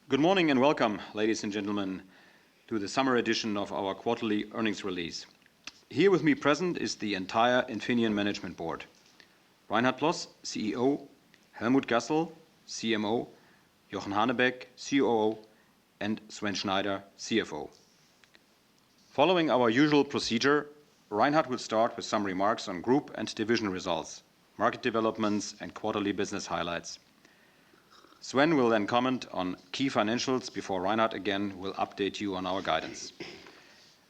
Good morning and welcome, ladies and gentlemen, to the summer edition of our quarterly earnings release. Here with me present is the entire Infineon Management Board. Reinhard Ploss, CEO, Helmut Gassel, CMO, Jochen Hanebeck, COO, and Sven Schneider, CFO. Following our usual procedure, Reinhard will start with some remarks on group and division results, market developments, and quarterly business highlights. Sven will then comment on key financials before Reinhard again will update you on our guidance.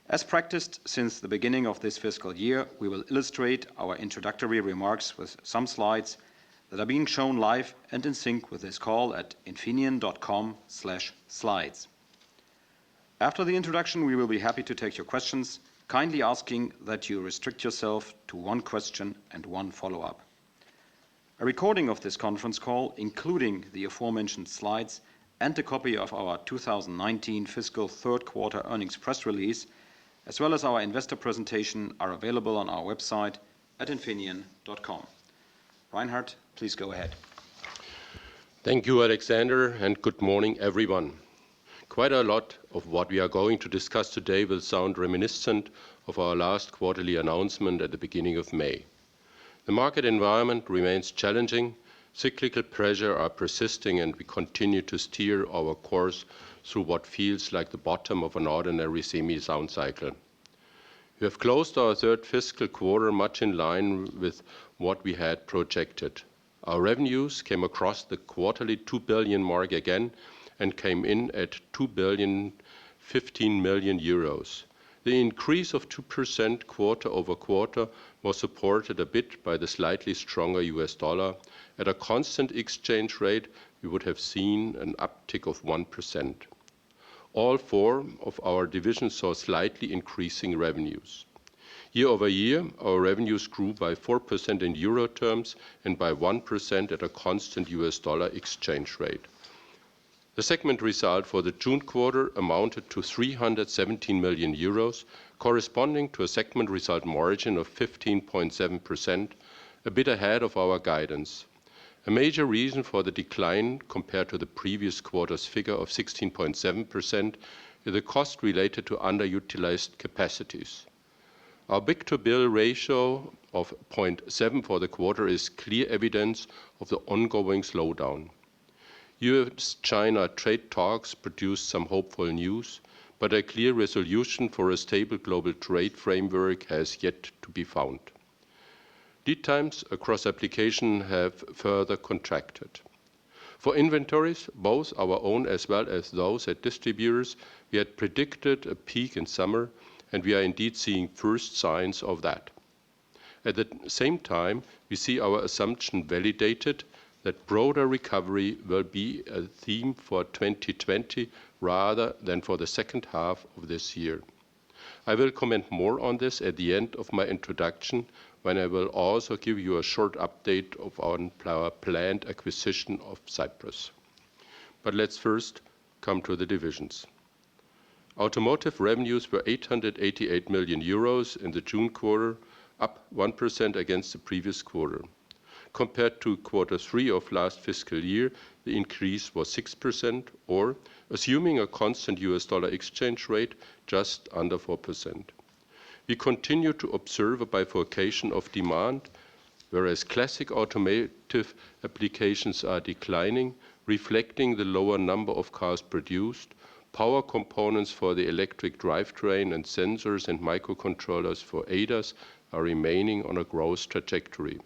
As practiced since the beginning of this fiscal year, we will illustrate our introductory remarks with some slides that are being shown live and in sync with this call at infineon.com/slides. After the introduction, we will be happy to take your questions, kindly asking that you restrict yourself to one question and one follow-up. A recording of this conference call, including the aforementioned slides and a copy of our 2019 fiscal third quarter earnings press release, as well as our investor presentation, are available on our website at infineon.com. Reinhard, please go ahead. Thank you, Alexander, and good morning, everyone. Quite a lot of what we are going to discuss today will sound reminiscent of our last quarterly announcement at the beginning of May. The market environment remains challenging, cyclical pressure are persisting, and we continue to steer our course through what feels like the bottom of an ordinary semi-sound cycle. We have closed our third fiscal quarter much in line with what we had projected. Our revenues came across the quarterly 2 billion mark again and came in at 2,015 million euros. The increase of 2% quarter over quarter was supported a bit by the slightly stronger US dollar. At a constant exchange rate, we would have seen an uptick of 1%. All four of our divisions saw slightly increasing revenues. Year over year, our revenues grew by 4% in euro terms and by 1% at a constant US dollar exchange rate. The segment result for the June quarter amounted to 317 million euros, corresponding to a segment result margin of 15.7%, a bit ahead of our guidance. A major reason for the decline compared to the previous quarter's figure of 16.7% is the cost related to underutilized capacities. Our book-to-bill ratio of 0.7 for the quarter is clear evidence of the ongoing slowdown. US-China trade talks produced some hopeful news, but a clear resolution for a stable global trade framework has yet to be found. Lead times across application have further contracted. For inventories, both our own as well as those at distributors, we had predicted a peak in summer, and we are indeed seeing first signs of that. At the same time, we see our assumption validated that broader recovery will be a theme for 2020 rather than for the second half of this year. I will comment more on this at the end of my introduction, when I will also give you a short update of our planned acquisition of Cyprus. But let's first come to the divisions. Automotive revenues were 888 million euros in the June quarter, up 1% against the previous quarter. Compared to quarter 3 of last fiscal year, the increase was 6%, or, assuming a constant US dollar exchange rate, just under 4%. We continue to observe a bifurcation of demand, whereas classic automotive applications are declining, reflecting the lower number of cars produced. Power components for the electric drivetrain and sensors and microcontrollers for ADAS are remaining on a growth trajectory.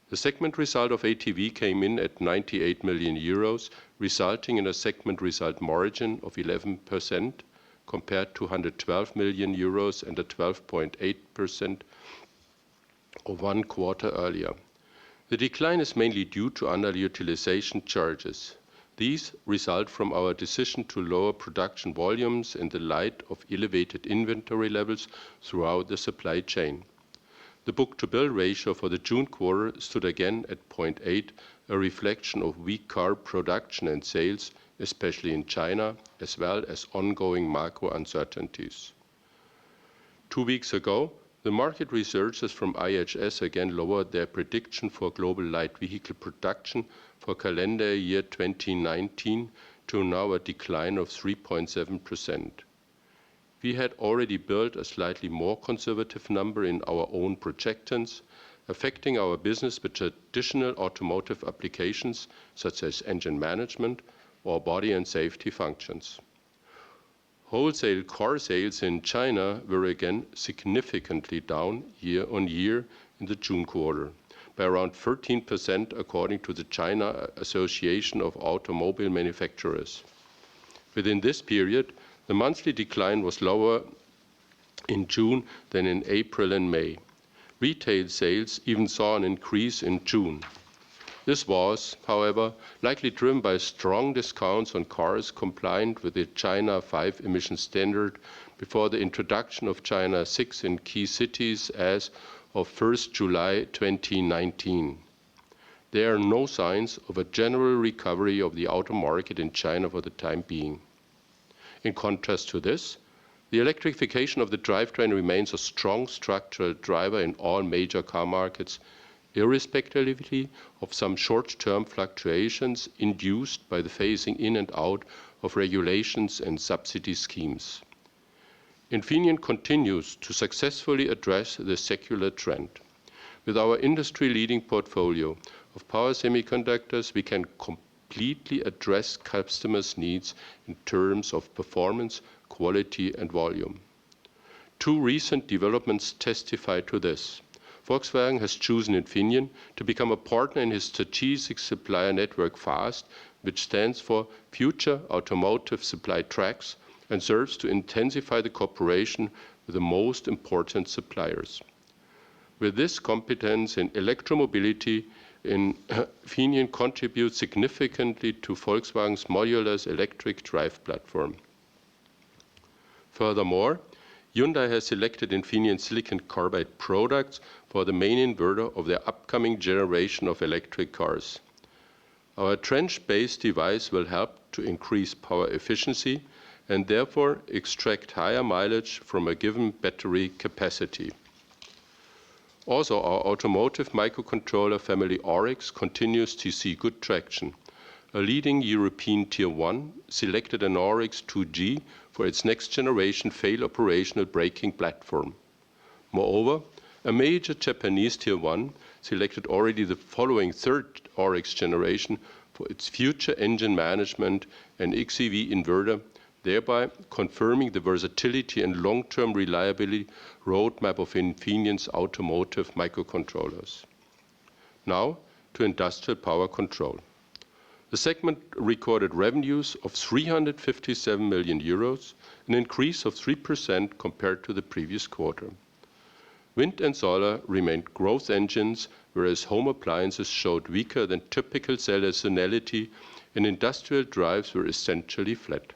The segment result of ATV came in at 98 million euros, resulting in a segment result margin of 11%, compared to 112 million euros and a 12.8% of 1 quarter earlier. The decline is mainly due to underutilization charges. These result from our decision to lower production volumes in the light of elevated inventory levels throughout the supply chain. The book-to-bill ratio for the June quarter stood again at 0.8, a reflection of weak car production and sales, especially in China, as well as ongoing macro uncertainties. 2 weeks ago, the market researchers from IHS again lowered their prediction for global light vehicle production for calendar year 2019 to now a decline of 3.7%. We had already built a slightly more conservative number in our own projections, affecting our business with traditional automotive applications such as engine management or body and safety functions. Wholesale car sales in China were again significantly down year-on-year in the June quarter, by around 13% according to the China Association of Automobile Manufacturers. Within this period, the monthly decline was lower in June than in April and May. Retail sales even saw an increase in June. This was, however, likely driven by strong discounts on cars compliant with the China 5 emission standard before the introduction of China 6 in key cities as of 1st July 2019. There are no signs of a general recovery of the auto market in China for the time being. In contrast to this, the electrification of the drivetrain remains a strong structural driver in all major car markets, irrespectively of some short-term fluctuations induced by the phasing in and out of regulations and subsidy schemes. Infineon continues to successfully address this secular trend. With our industry-leading portfolio of power semiconductors, we can completely address customers' needs in terms of performance, quality, and volume. Two recent developments testify to this. Volkswagen has chosen Infineon to become a partner in his strategic supplier network FAST, which stands for Future Automotive Supply Tracks and serves to intensify the cooperation with the most important suppliers. With this competence in electromobility, Infineon contributes significantly to Volkswagen's modular electric drive platform. Furthermore, Hyundai has selected Infineon silicon carbide products for the main inverter of their upcoming generation of electric cars. Our trench-based device will help to increase power efficiency and therefore extract higher mileage from a given battery capacity. Also, our automotive microcontroller family Oryx continues to see good traction. A leading European Tier 1 selected an Oryx 2G for its next-generation fail operational braking platform. Moreover, a major Japanese Tier 1 selected already the following third Oryx generation for its future engine management and xEV inverter, thereby confirming the versatility and long-term reliability roadmap of Infineon's automotive microcontrollers. Now to industrial power control. The segment recorded revenues of 357 million euros, an increase of 3% compared to the previous quarter. Wind and solar remained growth engines, whereas home appliances showed weaker than typical seasonality and industrial drives were essentially flat.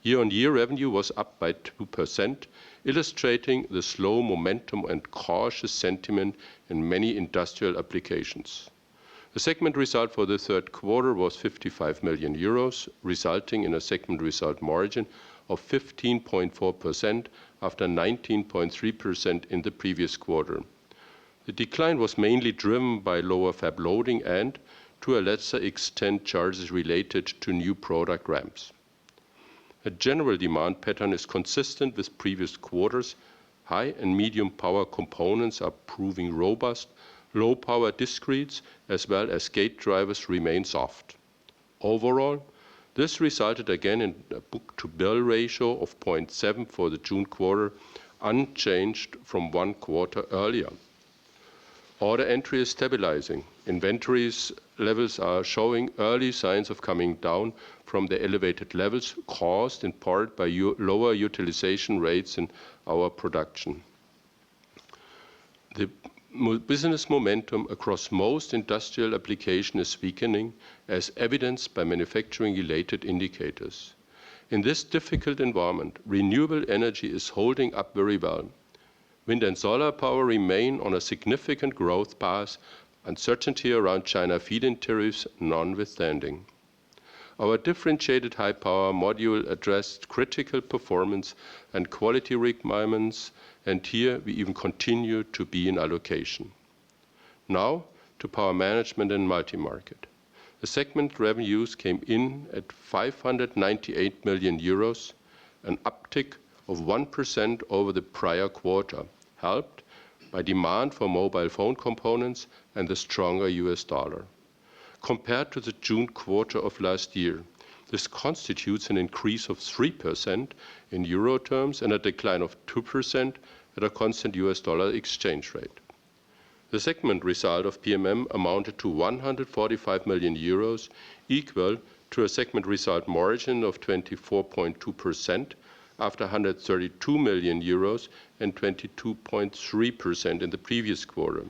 Year-on-year revenue was up by 2%, illustrating the slow momentum and cautious sentiment in many industrial applications. The segment result for the third quarter was 55 million euros, resulting in a segment result margin of 15.4% after 19.3% in the previous quarter. The decline was mainly driven by lower fab loading and, to a lesser extent, charges related to new product ramps. A general demand pattern is consistent with previous quarters. High and medium power components are proving robust. Low power discretes as well as gate drivers remain soft. Overall, this resulted again in a book-to-bill ratio of 0.7 for the June quarter, unchanged from one quarter earlier. Order entry is stabilizing. Inventories levels are showing early signs of coming down from the elevated levels caused in part by lower utilization rates in our production. The business momentum across most industrial applications is weakening, as evidenced by manufacturing-related indicators. In this difficult environment, renewable energy is holding up very well. Wind and solar power remain on a significant growth path, uncertainty around China feed-in tariffs notwithstanding. Our differentiated high-power module addressed critical performance and quality requirements, and here we even continue to be in allocation. Now to power management and multi-market. The segment revenues came in at 598 million euros, an uptick of 1% over the prior quarter, helped by demand for mobile phone components and the stronger US dollar. Compared to the June quarter of last year, this constitutes an increase of 3% in euro terms and a decline of 2% at a constant US dollar exchange rate. The segment result of PMM amounted to 145 million euros, equal to a segment result margin of 24.2% after 132 million euros and 22.3% in the previous quarter.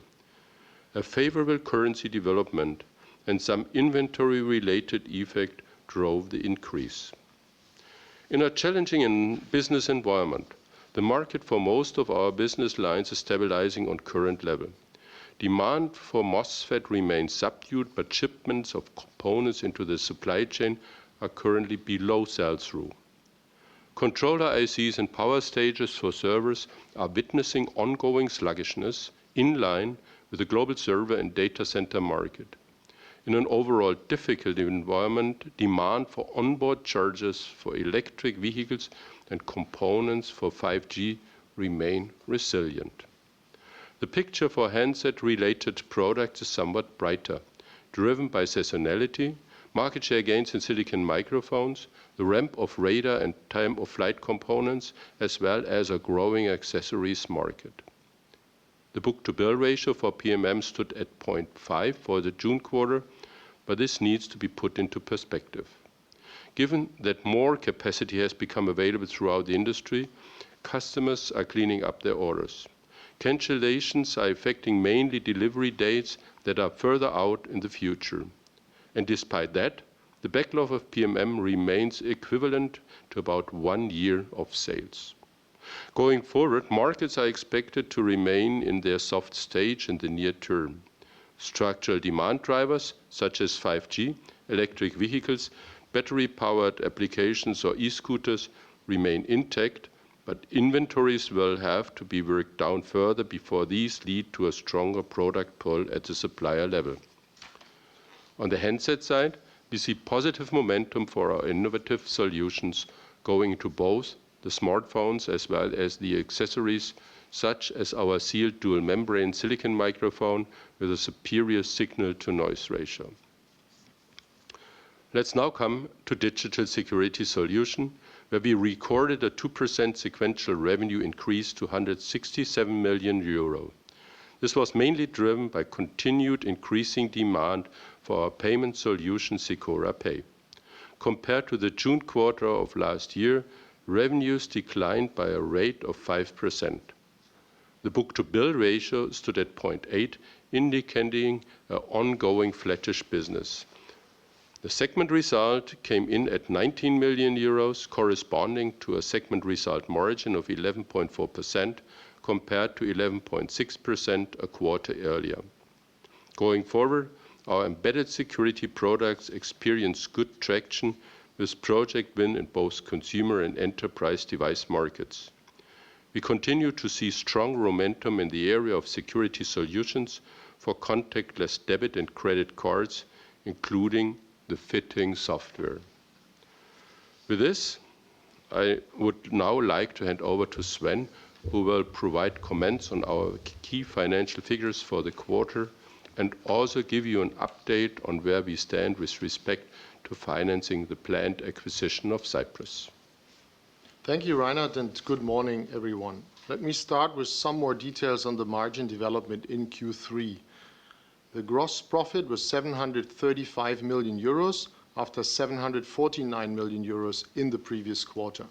A favorable currency development and some inventory-related effect drove the increase. In a challenging business environment, the market for most of our business lines is stabilizing on current level. Demand for MOSFET remains subdued, but shipments of components into the supply chain are currently below sell-through. Controller ICs and power stages for servers are witnessing ongoing sluggishness in line with the global server and data center market. In an overall difficult environment, demand for onboard chargers for electric vehicles and components for 5G remain resilient. The picture for handset-related products is somewhat brighter, driven by seasonality, market share gains in silicon microphones, the ramp of radar and time-of-flight components, as well as a growing accessories market. The book-to-bill ratio for PMM stood at 0.5 for the June quarter, but this needs to be put into perspective. Given that more capacity has become available throughout the industry, customers are cleaning up their orders. Cancellations are affecting mainly delivery dates that are further out in the future. And despite that, the backlog of PMM remains equivalent to about 1 year of sales. Going forward, markets are expected to remain in their soft stage in the near term. Structural demand drivers such as 5G, electric vehicles, battery-powered applications or e-scooters remain intact, but inventories will have to be worked down further before these lead to a stronger product pull at the supplier level. On the handset side, we see positive momentum for our innovative solutions going into both the smartphones as well as the accessories, such as our sealed dual membrane silicon microphone with a superior signal-to-noise ratio. Let's now come to digital security solution, where we recorded a 2% sequential revenue increase to 167 million euro. This was mainly driven by continued increasing demand for our payment solution Secura Pay. Compared to the June quarter of last year, revenues declined by a rate of 5%. The book-to-bill ratio stood at 0.8, indicating an ongoing flattish business. The segment result came in at 19 million euros, corresponding to a segment result margin of 11.4% compared to 11.6% a quarter earlier. Going forward, our embedded security products experience good traction with project win in both consumer and enterprise device markets. We continue to see strong momentum in the area of security solutions for contactless debit and credit cards, including the fitting software. With this, I would now like to hand over to Sven, who will provide comments on our key financial figures for the quarter and also give you an update on where we stand with respect to financing the planned acquisition of Cyprus. Thank you, Reinhard, and good morning, everyone. Let me start with some more details on the margin development in Q3. The gross profit was 735 million euros after 749 million euros in the previous quarter.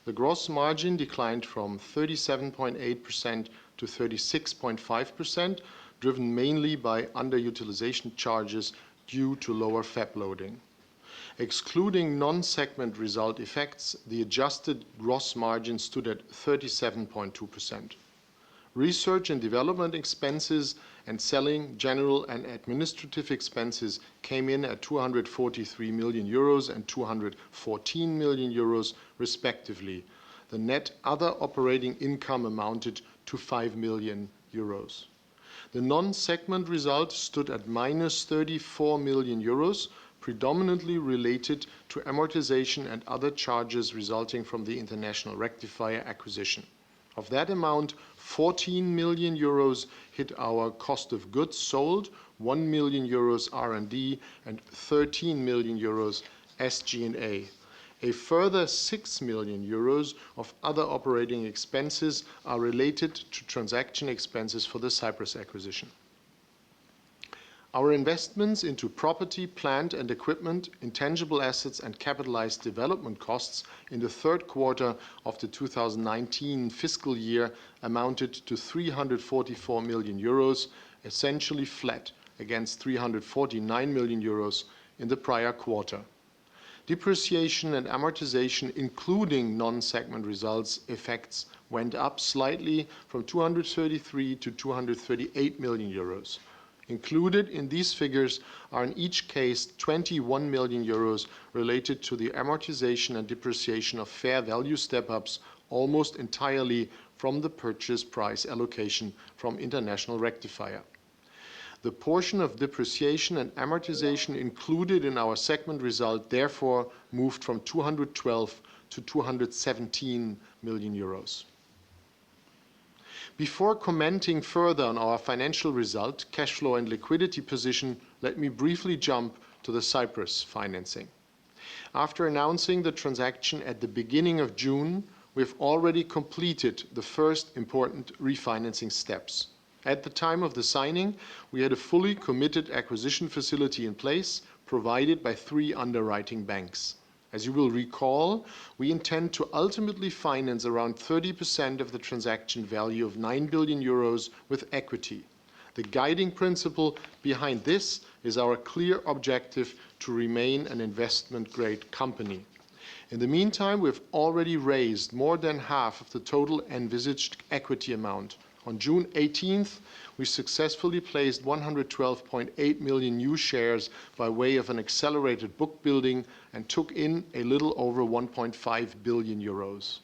The gross margin declined from 37.8% to 36.5%, driven mainly by underutilization charges due to lower fab loading. Excluding non-segment result effects, the adjusted gross margin stood at 37.2%. Research and development expenses and selling, general and administrative expenses came in at 243 million euros and 214 million euros respectively. The net other operating income amounted to 5 million euros. The non-segment result stood at minus 34 million euros, predominantly related to amortization and other charges resulting from the International Rectifier acquisition. Of that amount, 14 million euros hit our cost of goods sold, 1 million euros R&D, and 13 million euros SG&A. A further 6 million euros of other operating expenses are related to transaction expenses for the Cyprus acquisition. Our investments into property, plant and equipment, intangible assets and capitalized development costs in the third quarter of the 2019 fiscal year amounted to 344 million euros, essentially flat against 349 million euros in the prior quarter. Depreciation and amortization, including non-segment results effects, went up slightly from 233 to 238 million euros. Included in these figures are in each case 21 million euros related to the amortization and depreciation of fair value step-ups, almost entirely from the purchase price allocation from International Rectifier. The portion of depreciation and amortization included in our segment result therefore moved from 212 to 217 million euros. Before commenting further on our financial result, cash flow and liquidity position, let me briefly jump to the Cyprus financing. After announcing the transaction at the beginning of June, we've already completed the first important refinancing steps. At the time of the signing, we had a fully committed acquisition facility in place, provided by 3 underwriting banks. As you will recall, we intend to ultimately finance around 30% of the transaction value of 9 billion euros with equity. The guiding principle behind this is our clear objective to remain an investment-grade company. In the meantime, we've already raised more than half of the total envisaged equity amount. On June 18th, we successfully placed 112.8 million new shares by way of an accelerated book building and took in a little over 1.5 billion euros.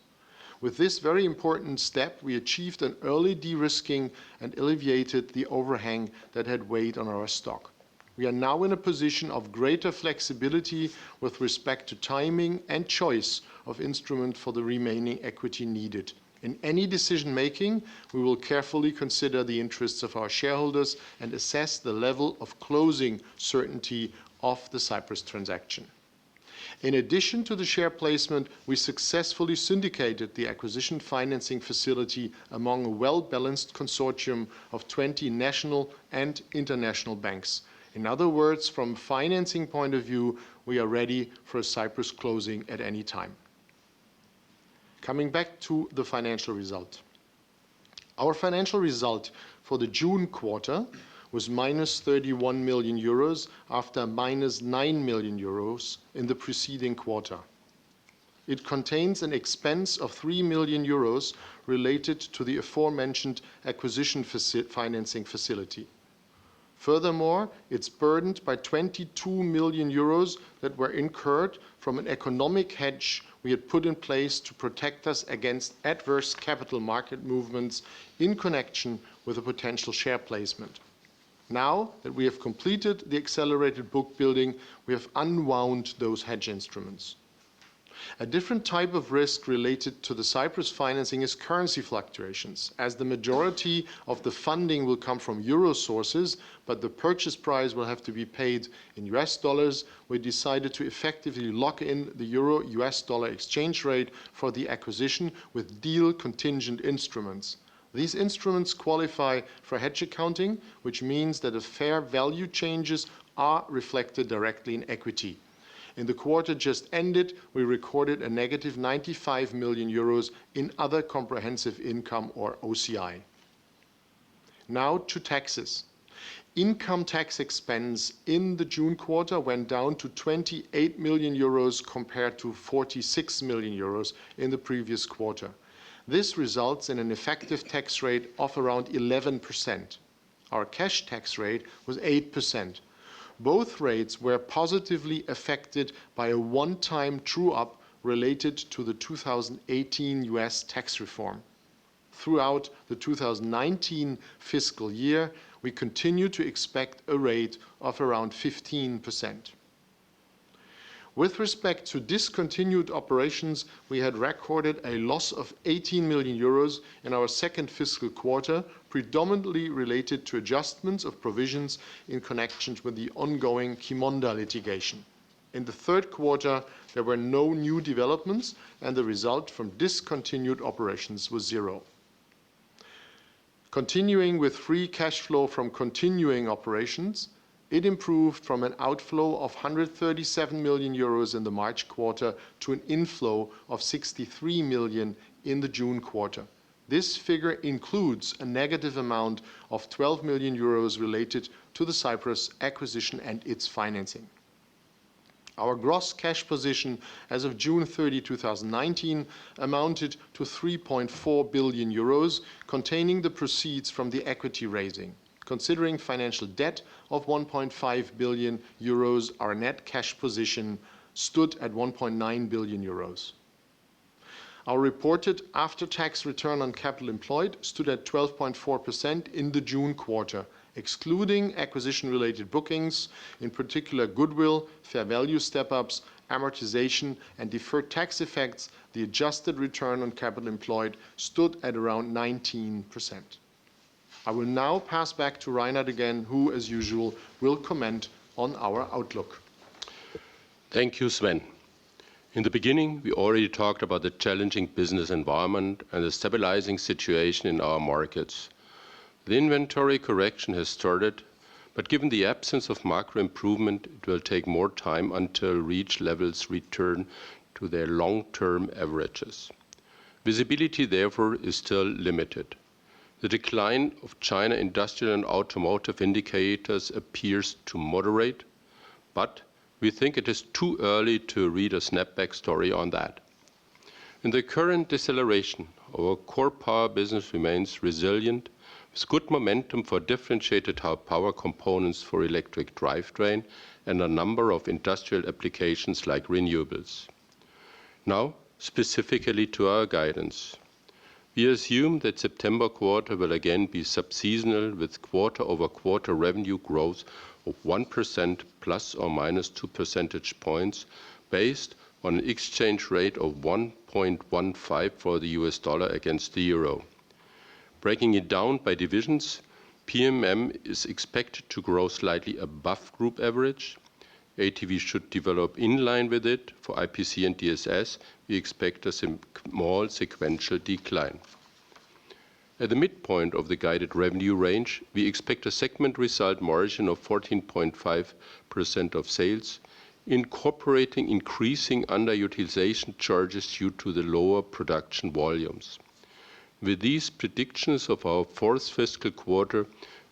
With this very important step, we achieved an early de-risking and alleviated the overhang that had weighed on our stock. We are now in a position of greater flexibility with respect to timing and choice of instrument for the remaining equity needed. In any decision-making, we will carefully consider the interests of our shareholders and assess the level of closing certainty of the Cyprus transaction. In addition to the share placement, we successfully syndicated the acquisition financing facility among a well-balanced consortium of 20 national and international banks. In other words, from a financing point of view, we are ready for a Cyprus closing at any time. Coming back to the financial result. Our financial result for the June quarter was minus 31 million euros after minus 9 million euros in the preceding quarter. It contains an expense of 3 million euros related to the aforementioned acquisition financing facility. Furthermore, it's burdened by 22 million euros that were incurred from an economic hedge we had put in place to protect us against adverse capital market movements in connection with a potential share placement. Now that we have completed the accelerated book building, we have unwound those hedge instruments. A different type of risk related to the Cyprus financing is currency fluctuations. As the majority of the funding will come from euro sources, but the purchase price will have to be paid in US dollars, we decided to effectively lock in the euro-US dollar exchange rate for the acquisition with deal contingent instruments. These instruments qualify for hedge accounting, which means that the fair value changes are reflected directly in equity. In the quarter just ended, we recorded a negative 95 million euros in other comprehensive income, or OCI. Now to taxes. Income tax expense in the June quarter went down to 28 million euros compared to 46 million euros in the previous quarter. This results in an effective tax rate of around 11%. Our cash tax rate was 8%. Both rates were positively affected by a one-time true-up related to the 2018 US tax reform. throughout the 2019 fiscal year, we continue to expect a rate of around 15%. With respect to discontinued operations, we had recorded a loss of 18 million euros in our second fiscal quarter, predominantly related to adjustments of provisions in connection with the ongoing Qimonda litigation. In the third quarter, there were no new developments, and the result from discontinued operations was zero. Continuing with free cash flow from continuing operations, it improved from an outflow of 137 million euros in the March quarter to an inflow of 63 million in the June quarter. This figure includes a negative amount of 12 million euros related to the Cyprus acquisition and its financing. Our gross cash position as of June 30, 2019 amounted to 3.4 billion euros, containing the proceeds from the equity raising. Considering financial debt of 1.5 billion euros, our net cash position stood at 1.9 billion euros. Our reported after-tax return on capital employed stood at 12.4% in the June quarter. Excluding acquisition-related bookings, in particular goodwill, fair value step-ups, amortization, and deferred tax effects, the adjusted return on capital employed stood at around 19%. I will now pass back to Reinhard again, who, as usual, will comment on our outlook. Thank you, Sven. In the beginning, we already talked about the challenging business environment and the stabilizing situation in our markets. The inventory correction has started, but given the absence of macro improvement, it will take more time until reach levels return to their long-term averages. Visibility, therefore, is still limited. The decline of China industrial and automotive indicators appears to moderate, but we think it is too early to read a snapback story on that. In the current deceleration, our core power business remains resilient, with good momentum for differentiated power components for electric drivetrain and a number of industrial applications like renewables. Now, specifically to our guidance. We assume that September quarter will again be subseasonal with quarter-over-quarter revenue growth of 1% plus or minus 2 percentage points based on an exchange rate of 1.15 for the US dollar against the euro. Breaking it down by divisions, PMM is expected to grow slightly above group average. ATV should develop in line with it. For IPC and DSS, we expect a small sequential decline. At the midpoint of the guided revenue range, we expect a segment result margin of 14.5% of sales, incorporating increasing underutilization charges due to the lower production volumes. With these predictions of our fourth fiscal quarter,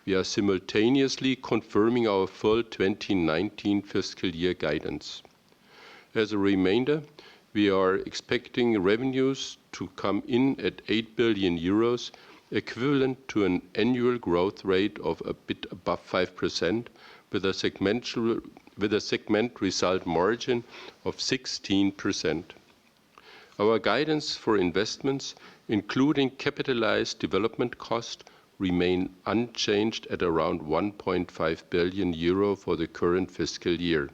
we are simultaneously confirming our full 2019 fiscal year guidance. As a reminder, we are expecting revenues to come in at 8 billion euros, equivalent to an annual growth rate of a bit above 5%, with a segment result margin of 16%. Our guidance for investments, including capitalized development cost, remain unchanged at around 1.5 billion euro for the current fiscal year.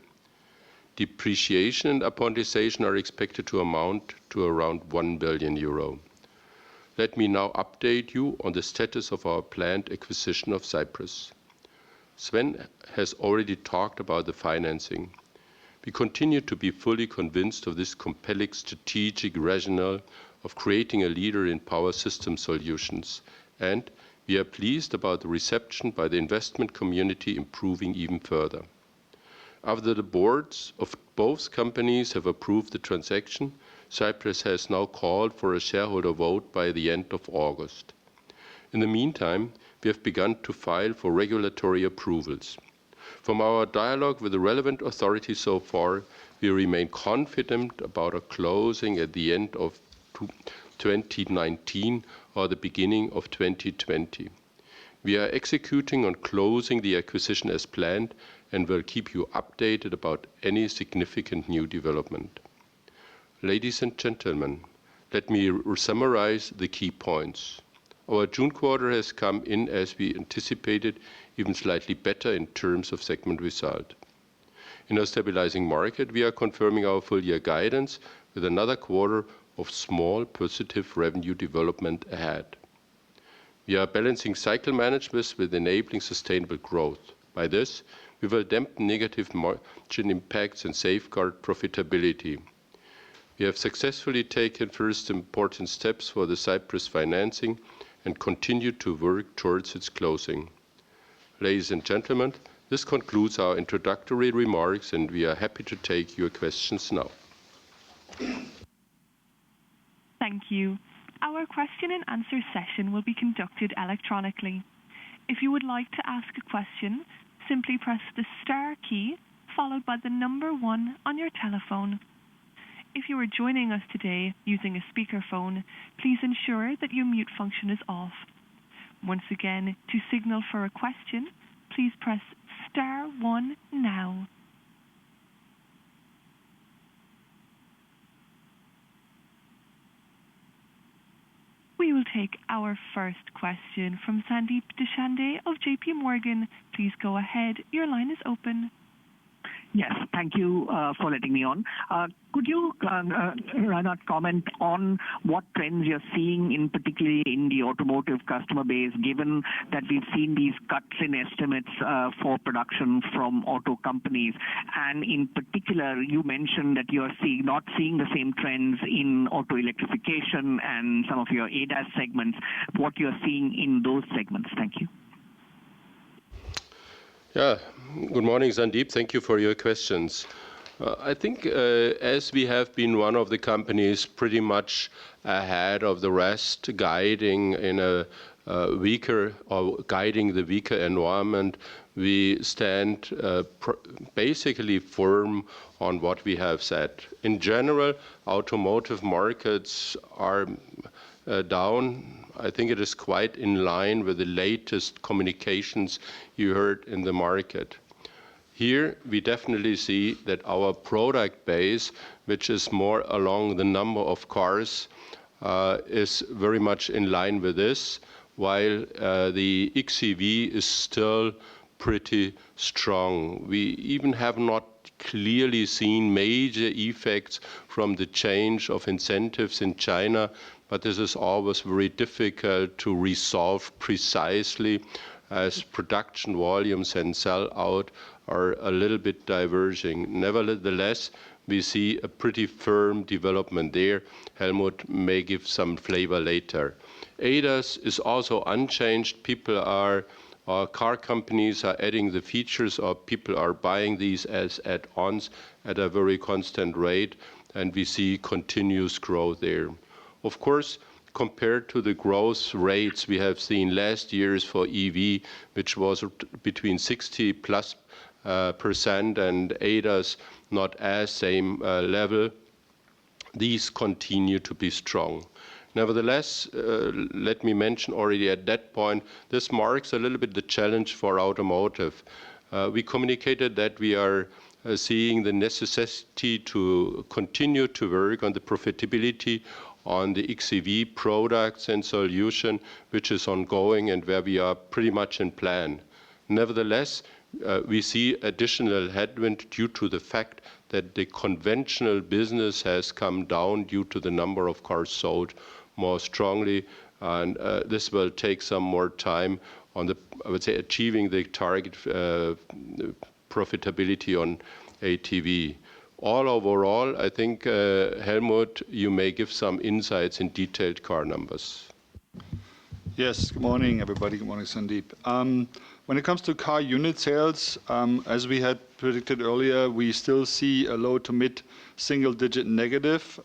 Depreciation and amortization are expected to amount to around 1 billion euro. Let me now update you on the status of our planned acquisition of Cyprus. Sven has already talked about the financing. We continue to be fully convinced of this compelling strategic rationale of creating a leader in power system solutions, and we are pleased about the reception by the investment community improving even further. After the boards of both companies have approved the transaction, Cyprus has now called for a shareholder vote by the end of August. In the meantime, we have begun to file for regulatory approvals. From our dialogue with the relevant authorities so far, we remain confident about a closing at the end of 2019 or the beginning of 2020. We are executing on closing the acquisition as planned and will keep you updated about any significant new development. Ladies and gentlemen, let me summarize the key points. Our June quarter has come in as we anticipated, even slightly better in terms of segment result. In a stabilizing market, we are confirming our full-year guidance with another quarter of small positive revenue development ahead. We are balancing cycle management with enabling sustainable growth. By this, we will dampen negative margin impacts and safeguard profitability. We have successfully taken first important steps for the Cyprus financing and continue to work towards its closing. Ladies and gentlemen, this concludes our introductory remarks, and we are happy to take your questions now. Thank you. Our question and answer session will be conducted electronically. If you would like to ask a question, simply press the star key followed by the number 1 on your telephone. If you are joining us today using a speakerphone, please ensure that your mute function is off. Once again, to signal for a question, please press star 1 now. We will take our first question from Sandeep Deshpande of JP Morgan. Please go ahead. Your line is open. Yes, thank you for letting me on. Could you, Reinhard, comment on what trends you're seeing, in particularly in the automotive customer base, given that we've seen these cuts in estimates for production from auto companies? And in particular, you mentioned that you're not seeing the same trends in auto electrification and some of your ADAS segments. What you're seeing in those segments? Thank you. Yeah, good morning, Sandeep. Thank you for your questions. I think as we have been one of the companies pretty much ahead of the rest, guiding in a weaker or guiding the weaker environment, we stand basically firm on what we have said. In general, automotive markets are down. I think it is quite in line with the latest communications you heard in the market. Here, we definitely see that our product base, which is more along the number of cars, is very much in line with this, while the XEV is still pretty strong. We even have not clearly seen major effects from the change of incentives in China, but this is always very difficult to resolve precisely as production volumes and sell-out are a little bit diverging. Nevertheless, we see a pretty firm development there. Helmut may give some flavor later. ADAS is also unchanged. Car companies are adding the features, or people are buying these as add-ons at a very constant rate, and we see continuous growth there. Of course, compared to the growth rates we have seen last years for EV, which was between 60+% and ADAS not as same level, these continue to be strong. Nevertheless, let me mention already at that point, this marks a little bit the challenge for automotive. We communicated that we are seeing the necessity to continue to work on the profitability on the XEV products and solution, which is ongoing and where we are pretty much in plan. Nevertheless, we see additional headwind due to the fact that the conventional business has come down due to the number of cars sold more strongly, and this will take some more time on the, I would say, achieving the target profitability on ATV. All overall, I think, Helmut, you may give some insights in detailed car numbers. Yes, good morning, everybody. Good morning, Sandeep. When it comes to car unit sales, as we had predicted earlier, we still see a low to mid single-digit negative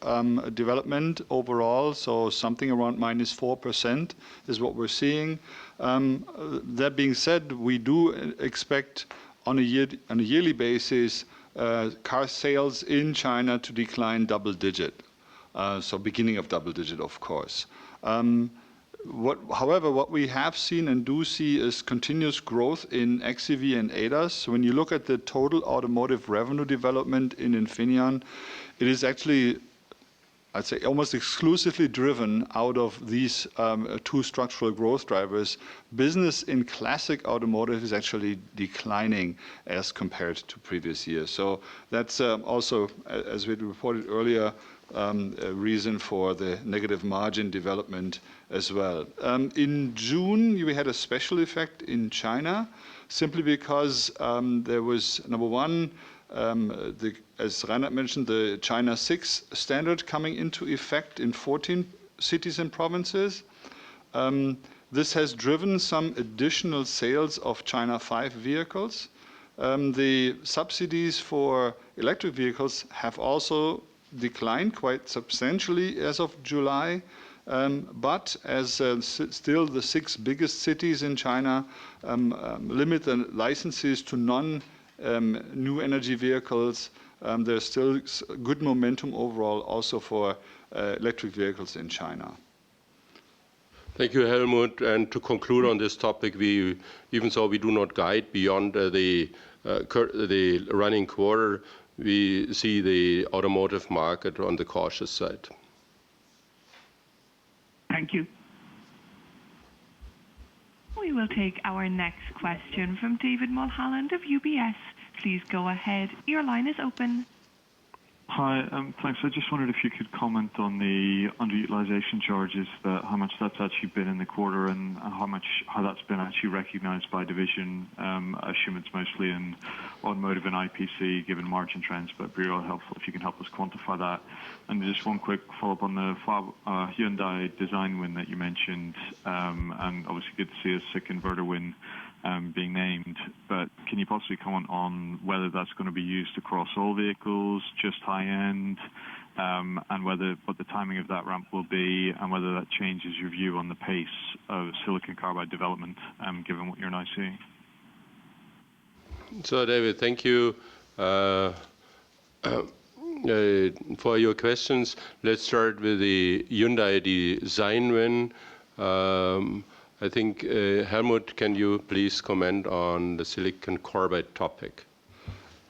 development overall, so something around -4% is what we're seeing. That being said, we do expect on a yearly basis car sales in China to decline double-digit, so beginning of double-digit, of course. However, what we have seen and do see is continuous growth in XEV and ADAS. When you look at the total automotive revenue development in Infineon, it is actually I'd say, almost exclusively driven out of these two structural growth drivers. Business in classic automotive is actually declining as compared to previous years. So that's also, as we reported earlier, a reason for the negative margin development as well. In June, we had a special effect in China, simply because there was, number one, as Reinhard mentioned, the China 6 standard coming into effect in 14 cities and provinces. This has driven some additional sales of China 5 vehicles. The subsidies for electric vehicles have also declined quite substantially as of July. But as still the 6 biggest cities in China limit the licenses to new energy vehicles, there's still good momentum overall also for electric vehicles in China. Thank you, Helmut. And to conclude on this topic, even though we do not guide beyond the running quarter, we see the automotive market on the cautious side. Thank you. We will take our next question from David Mulholland of UBS. Please go ahead. Your line is open. Hi, thanks. I just wondered if you could comment on the underutilization charges, how much that's actually been in the quarter, and how that's been actually recognized by division. I assume it's mostly in automotive and IPC, given margin trends, but it'd be real helpful if you can help us quantify that. And just one quick follow-up on the Hyundai design win that you mentioned, and obviously good to see a SiC inverter win being named, but can you possibly comment on whether that's going to be used across all vehicles, just high-end, and what the timing of that ramp will be, and whether that changes your view on the pace of silicon carbide development, given what you're now seeing? So, David, thank you for your questions. Let's start with the Hyundai design win. I think, Helmut, can you please comment on the silicon carbide topic?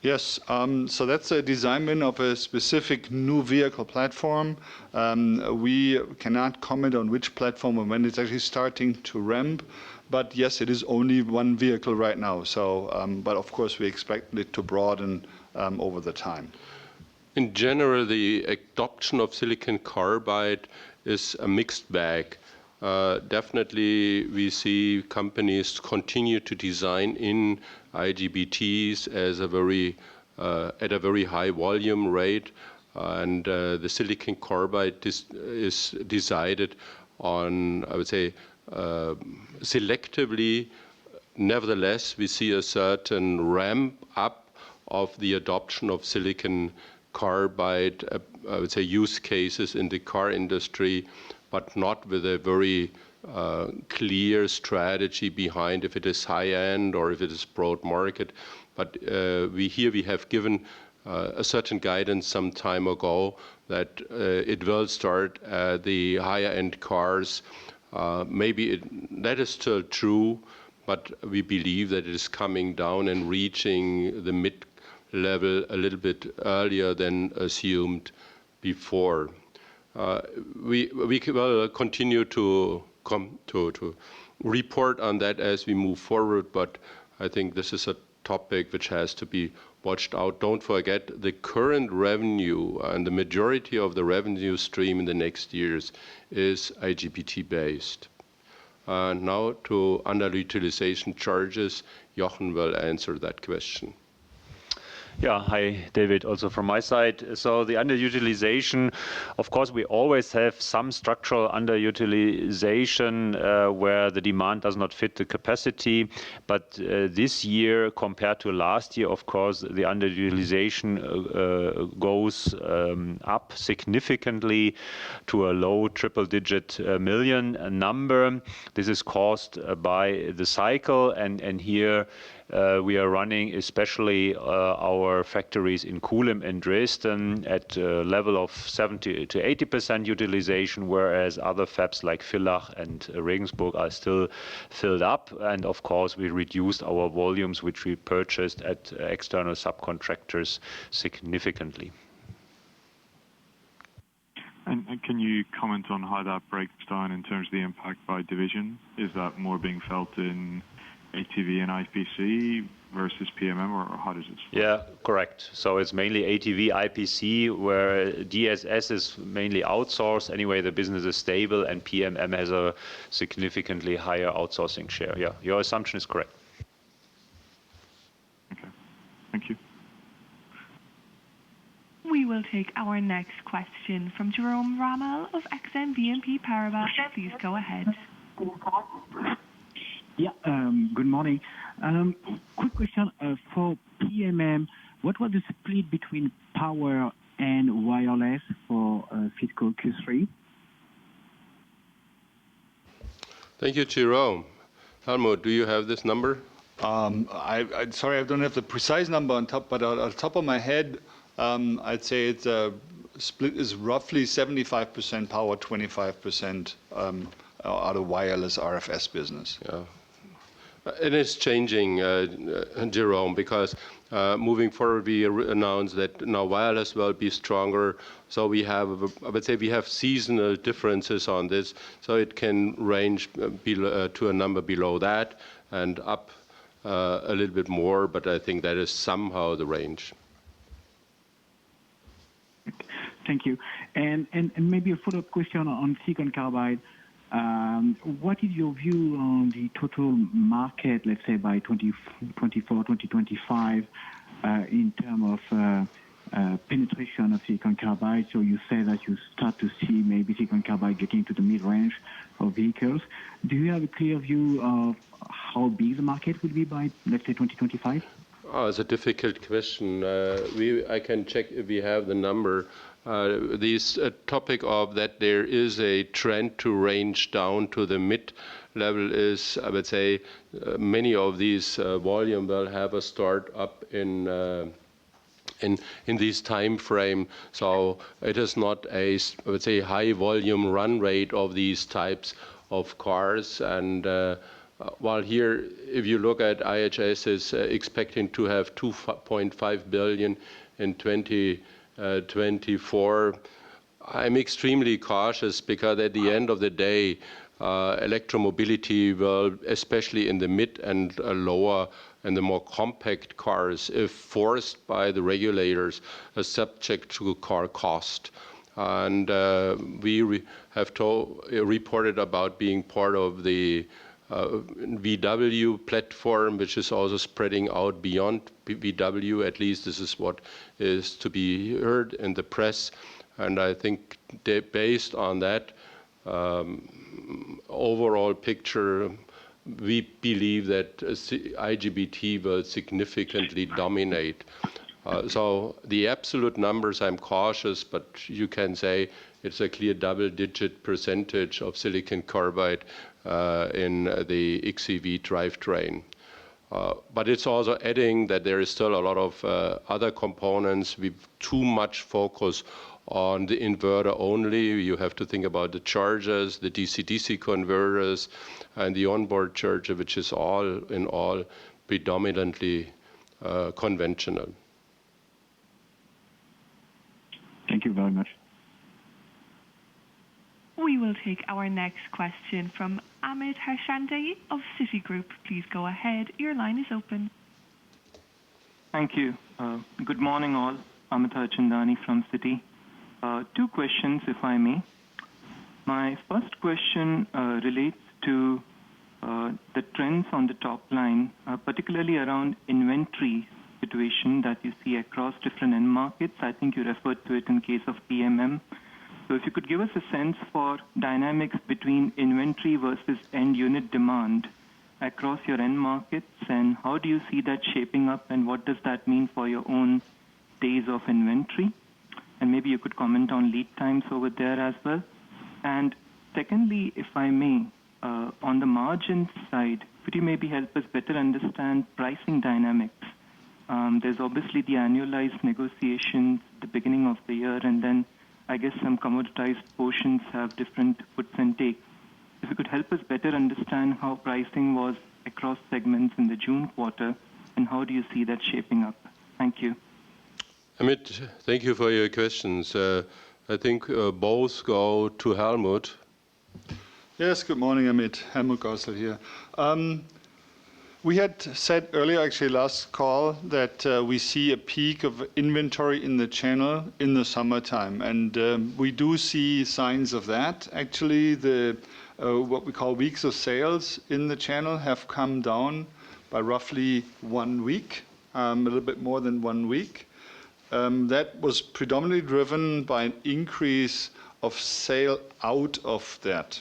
Yes, so that's a design win of a specific new vehicle platform. We cannot comment on which platform and when it's actually starting to ramp, but yes, it is only one vehicle right now. So, but of course, we expect it to broaden over the time. In general, the adoption of silicon carbide is a mixed bag. Definitely, we see companies continue to design in IGBTs as at a very high volume rate, and the silicon carbide is decided on, I would say, selectively. Nevertheless, we see a certain ramp up of the adoption of silicon carbide, I would say, use cases in the car industry, but not with a very clear strategy behind if it is high-end or if it is broad market. But we have given a certain guidance some time ago that it will start the higher-end cars. Maybe that is still true, but we believe that it is coming down and reaching the mid-level a little bit earlier than assumed before. We will continue to report on that as we move forward, but I think this is a topic which has to be watched out. Don't forget, the current revenue and the majority of the revenue stream in the next years is IGBT based. Now to underutilization charges, Jochen will answer that question. Yeah, hi, David, also from my side. So the underutilization, of course, we always have some structural underutilization where the demand does not fit the capacity. But this year, compared to last year, of course, the underutilization goes up significantly to a low triple-digit million number. This is caused by the cycle, and here we are running especially our factories in Kulim and Dresden at a level of 70 to 80% utilization, whereas other fabs like Villach and Regensburg are still filled up. And of course, we reduced our volumes, which we purchased at external subcontractors, significantly. And can you comment on how that breaks down in terms of the impact by division? Is that more being felt in ATV and IPC versus PMM, or how does it split? Yeah, correct. So it's mainly ATV, IPC, where DSS is mainly outsourced. Anyway, the business is stable, and PMM has a significantly higher outsourcing share. Yeah, your assumption is correct. Okay, thank you. We will take our next question from Jerome Ramel of Exane BNP Paribas. Please go ahead. Yeah, good morning. Quick question for PMM. What was the split between power and wireless for fiscal Q3? Thank you, Jerome. Helmut, do you have this number? Sorry, I don't have the precise number on top, but on top of my head, I'd say it's split is roughly 75% power, 25% out of wireless RFS business. Yeah. It is changing, Jerome, because moving forward, we announced that now wireless will be stronger. So we have, I would say, we have seasonal differences on this. So it can range to a number below that and up a little bit more. But I think that is somehow the range. Thank you. And maybe a follow-up question on silicon carbide. What is your view on the total market, let's say by 2024, 2025, in terms of penetration of silicon carbide? So you say that you start to see maybe silicon carbide getting to the mid-range of vehicles. Do you have a clear view of how big the market will be by, let's say, 2025? Oh, it's a difficult question. I can check if we have the number. This topic of that there is a trend to range down to the mid level is, I would say, many of these volume will have a start up in this time frame. So it is not a, I would say, high volume run rate of these types of cars. And while here, if you look at IHS is expecting to have 2.5 billion in 2024, I'm extremely cautious because at the end of the day, electromobility will, especially in the mid and lower and the more compact cars, if forced by the regulators, are subject to car cost. And we have reported about being part of the VW platform, which is also spreading out beyond VW. At least this is what is to be heard in the press. And I think based on that overall picture, we believe that IGBT will significantly dominate. So the absolute numbers, I'm cautious, but you can say it's a clear double-digit percentage of silicon carbide in the XEV drivetrain. But it's also adding that there is still a lot of other components. We've too much focus on the inverter only. You have to think about the chargers, the DC-DC converters, and the onboard charger, which is all in all predominantly conventional. Thank you very much. We will take our next question from Amit Harchandani of Citigroup. Please go ahead. Your line is open. Thank you. Good morning, all. Amit Harchandani from Citi. Two questions, if I may. My first question relates to the trends on the top line, particularly around inventory situation that you see across different end markets. I think you referred to it in case of PMM. So if you could give us a sense for dynamics between inventory versus end unit demand across your end markets, and how do you see that shaping up, and what does that mean for your own days of inventory? And maybe you could comment on lead times over there as well. And secondly, if I may, on the margin side, could you maybe help us better understand pricing dynamics? There's obviously the annualized negotiations at the beginning of the year, and then I guess some commoditized portions have different puts and takes. If you could help us better understand how pricing was across segments in the June quarter, and how do you see that shaping up? Thank you. Amit, thank you for your questions. I think both go to Helmut. Yes, good morning, Amit. Helmut Gossel here. We had said earlier, actually last call, that we see a peak of inventory in the channel in the summertime, and we do see signs of that. Actually, the what we call weeks of sales in the channel have come down by roughly 1 week, a little bit more than 1 week. That was predominantly driven by an increase of sale out of that.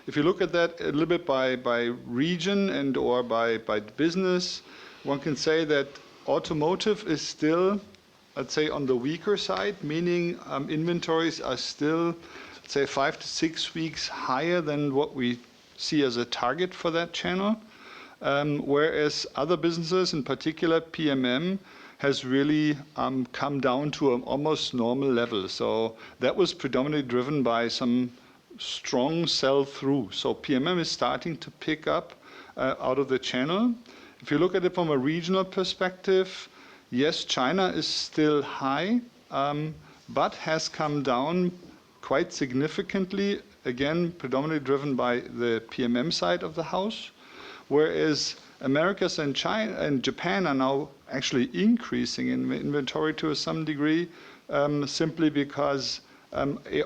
If you look at that a little bit by region and or by business, one can say that automotive is still, let's say, on the weaker side, meaning inventories are still, let's say, 5 to 6 weeks higher than what we see as a target for that channel. Whereas other businesses, in particular PMM, has really come down to an almost normal level. So that was predominantly driven by some strong sell-through. So PMM is starting to pick up out of the channel. If you look at it from a regional perspective, yes, China is still high, but has come down quite significantly, again, predominantly driven by the PMM side of the house, whereas Americas and China and Japan are now actually increasing in inventory to some degree, simply because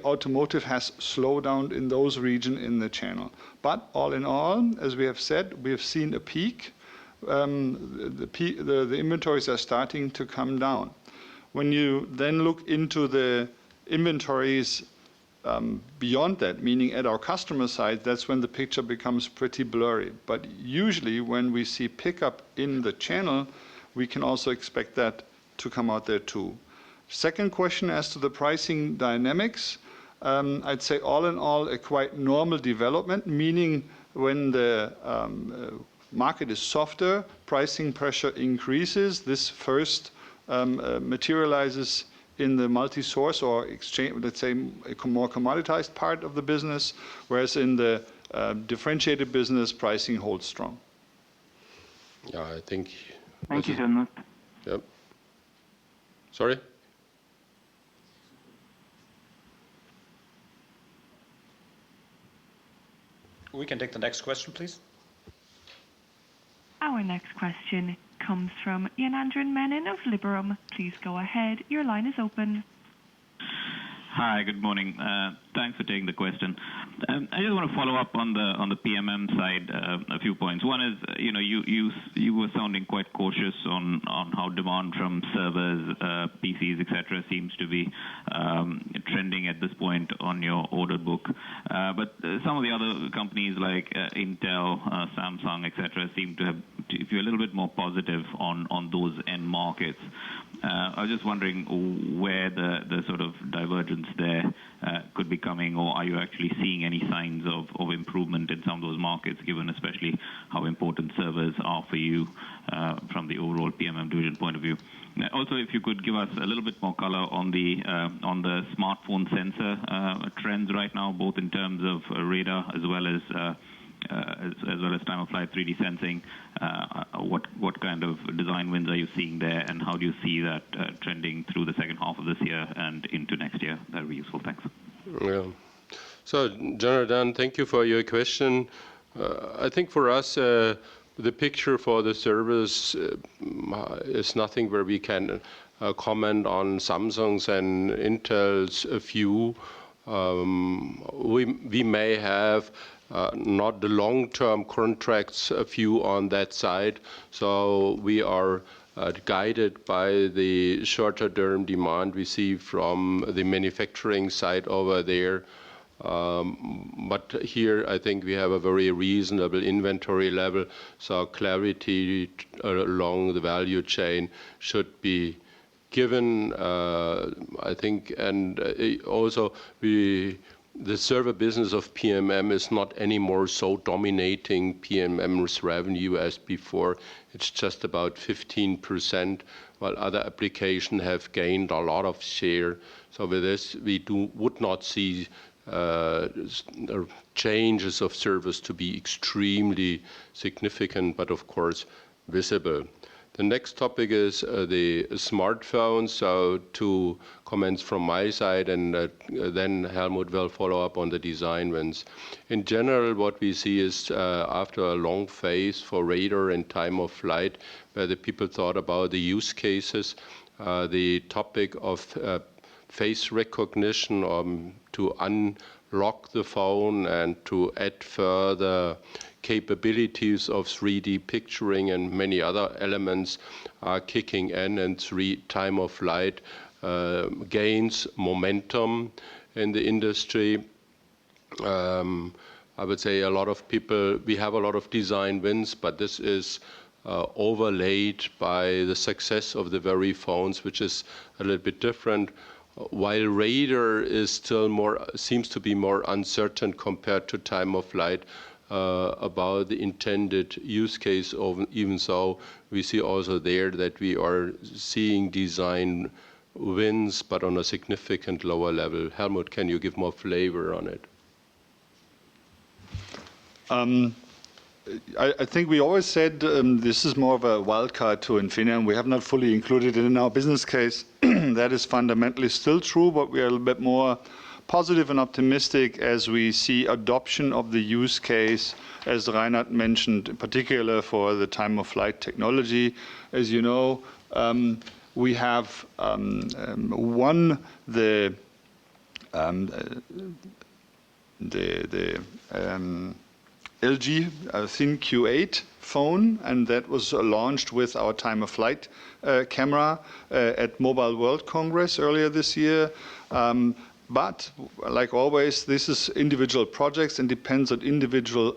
automotive has slowed down in those regions in the channel. But all in all, as we have said, we have seen a peak. The inventories are starting to come down. When you then look into the inventories beyond that, meaning at our customer side, that's when the picture becomes pretty blurry. But usually when we see pickup in the channel, we can also expect that to come out there too. Second question as to the pricing dynamics, I'd say all in all a quite normal development, meaning when the market is softer, pricing pressure increases. This first materializes in the multi-source or exchange, let's say, a more commoditized part of the business, whereas in the differentiated business, pricing holds strong. Yeah, I think. Thank you, Helmut. Yep. Sorry? We can take the next question, please. Our next question comes from Janandran Menon of Liberum. Please go ahead. Your line is open. Hi, good morning. Thanks for taking the question. I just want to follow up on the PMM side, a few points. One is, you were sounding quite cautious on how demand from servers, PCs, etc., seems to be trending at this point on your order book. But some of the other companies like Intel, Samsung, etc., seem to be a little bit more positive on those end markets. I was just wondering where the sort of divergence there could be coming, or are you actually seeing any signs of improvement in some of those markets, given especially how important servers are for you from the overall PMM division point of view? Also, if you could give us a little bit more color on the smartphone sensor trends right now, both in terms of radar as well as time-of-flight 3D sensing. What kind of design wins are you seeing there, and how do you see that trending through the second half of this year and into next year? That would be useful. Thanks. Yeah. So, Jonathan, thank you for your question. I think for us, the picture for the servers is nothing where we can comment on Samsung's and Intel's view. We may have not the long-term contracts view on that side, so we are guided by the shorter-term demand we see from the manufacturing side over there. But here I think we have a very reasonable inventory level, so clarity along the value chain should be given, I think, and also the server business of PMM is not anymore so dominating PMM's revenue as before. It's just about 15%, while other applications have gained a lot of share. So with this, we would not see changes of service to be extremely significant, but of course visible. The next topic is the smartphones. So 2 comments from my side, and then Helmut will follow up on the design wins. In general, what we see is after a long phase for radar and time of flight, where the people thought about the use cases, the topic of face recognition to unlock the phone and to add further capabilities of 3D picturing and many other elements are kicking in, and time of flight gains momentum in the industry. I would say a lot of people, we have a lot of design wins, but this is overlaid by the success of the very phones, which is a little bit different. While radar is still seems to be more uncertain compared to time of flight about the intended use case, even so, we see also there that we are seeing design wins, but on a significant lower level. Helmut, can you give more flavor on it? I think we always said this is more of a wild card to Infineon. We have not fully included it in our business case. That is fundamentally still true, but we are a little bit more positive and optimistic as we see adoption of the use case, as Reinhard mentioned, in particular for the time of flight technology. As you know, we have won the LG Thin Q8 phone, and that was launched with our time of flight camera at Mobile World Congress earlier this year. But like always, this is individual projects and depends on individual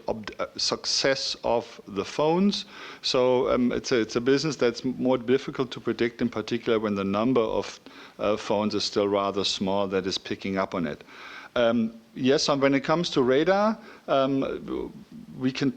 success of the phones. So it's a business that's more difficult to predict, in particular when the number of phones is still rather small that is picking up on it. Yes, when it comes to radar, we can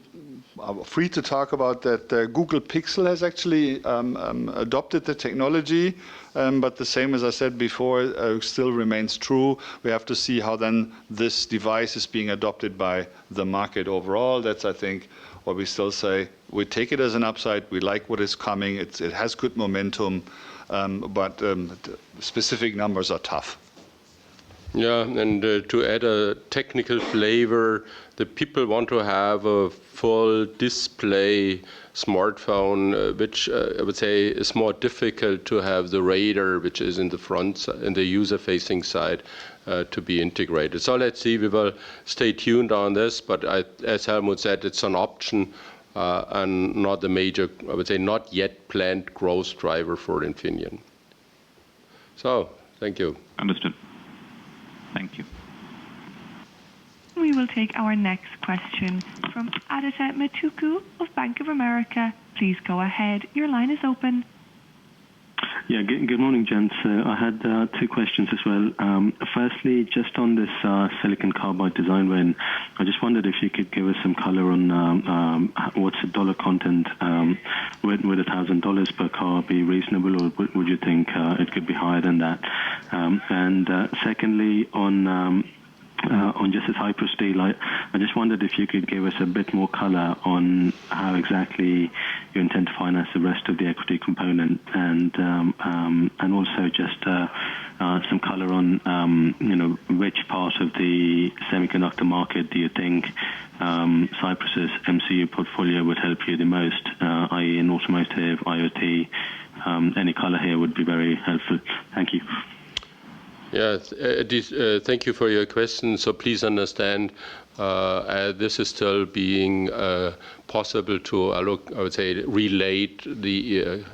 free to talk about that. Google Pixel has actually adopted the technology, but the same as I said before still remains true. We have to see how then this device is being adopted by the market overall. That's, I think, what we still say. We take it as an upside. We like what is coming. It has good momentum, but specific numbers are tough. Yeah, and to add a technical flavor, the people want to have a full display smartphone, which I would say is more difficult to have the radar, which is in the front, in the user-facing side, to be integrated. So let's see, we will stay tuned on this, but as Helmut said, it's an option and not a major, I would say, not yet planned growth driver for Infineon. So, thank you. Understood. Thank you. We will take our next question from Aditya Metuku of Bank of America. Please go ahead. Your line is open. Yeah, good morning, gents. I had 2 questions as well. Firstly, just on this silicon carbide design win, I just wondered if you could give us some color on what's the dollar content. Would $1,000 per car be reasonable, or would you think it could be higher than that? And secondly, on just this hypersteel, I just wondered if you could give us a bit more color on how exactly you intend to finance the rest of the equity component, and also just some color on which part of the semiconductor market do you think Cypress's MCU portfolio would help you the most, i.e. in automotive, IoT? Any color here would be very helpful. Thank you. Yeah, thank you for your question. So please understand, this is still being possible to, I would say, relate the